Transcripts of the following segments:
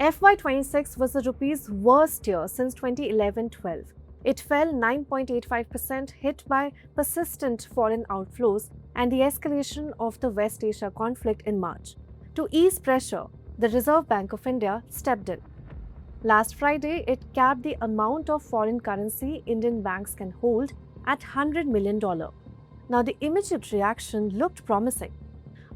FY26 was the rupee's worst year since 2011-12. It fell 9.85%, hit by persistent foreign outflows and the escalation of the West Asia conflict in March. To ease pressure, the Reserve Bank of India stepped in. Last Friday, it capped the amount of foreign currency Indian banks can hold at $100 million. Now, the immediate reaction looked promising.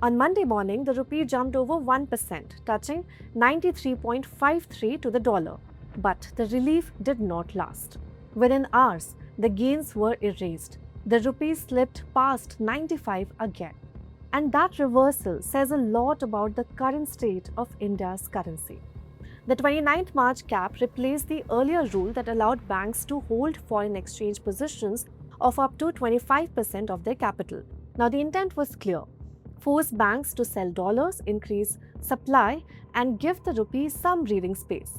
On Monday morning, the rupee jumped over 1%, touching 93.53 to the dollar. But the relief did not last. Within hours, the gains were erased. The rupee slipped past 95 again. And that reversal says a lot about the current state of India's currency. The 29th March cap replaced the earlier rule that allowed banks to hold foreign exchange positions of up to 25% of their capital. Now, the intent was clear: force banks to sell dollars, increase supply, and give the rupee some breathing space.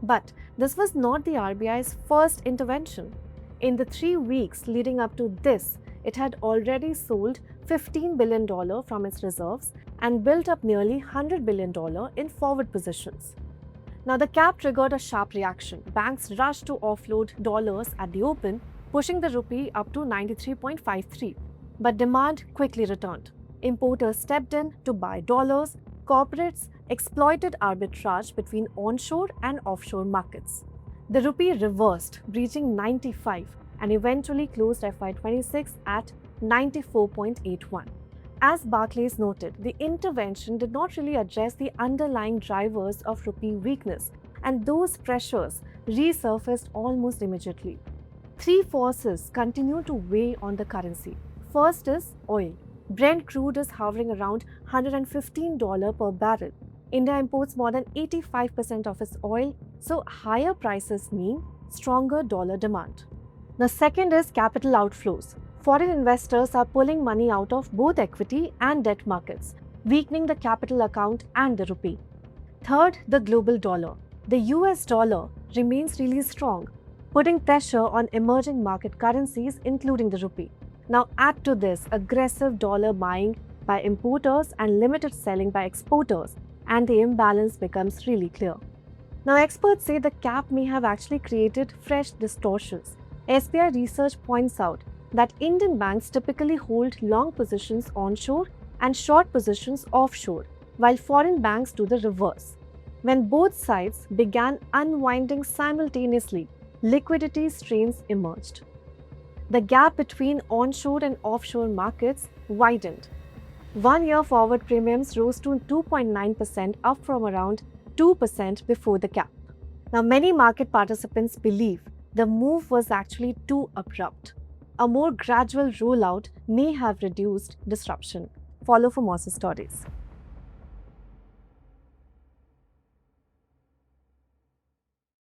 But this was not the RBI's first intervention. In the 3 weeks leading up to this, it had already sold $15 billion from its reserves and built up nearly $100 billion in forward positions. Now, the cap triggered a sharp reaction. Banks rushed to offload dollars at the open, pushing the rupee up to 93.53. But demand quickly returned. Importers stepped in to buy dollars. Corporates exploited arbitrage between onshore and offshore markets. The rupee reversed, breaching 95 and eventually closed FY26 at 94.81. As Barclays noted, the intervention did not really address the underlying drivers of rupee weakness, and those pressures resurfaced almost immediately. Three forces continue to weigh on the currency. First is oil. Brent crude is hovering around $115 per barrel. India imports more than 85% of its oil, so higher prices mean stronger dollar demand. The second is capital outflows. Foreign investors are pulling money out of both equity and debt markets, weakening the capital account and the rupee. Third, the global dollar. The US dollar remains really strong, putting pressure on emerging market currencies, including the rupee. Now, add to this aggressive dollar buying by importers and limited selling by exporters, and the imbalance becomes really clear. Now, experts say the cap may have actually created fresh distortions. SBI research points out that Indian banks typically hold long positions onshore and short positions offshore, while foreign banks do the reverse. When both sides began unwinding simultaneously, liquidity strains emerged. The gap between onshore and offshore markets widened. 1 year forward premiums rose to 2.9%, up from around 2% before the cap. Now, many market participants believe the move was actually too abrupt. A more gradual rollout may have reduced disruption. Follow for more stories.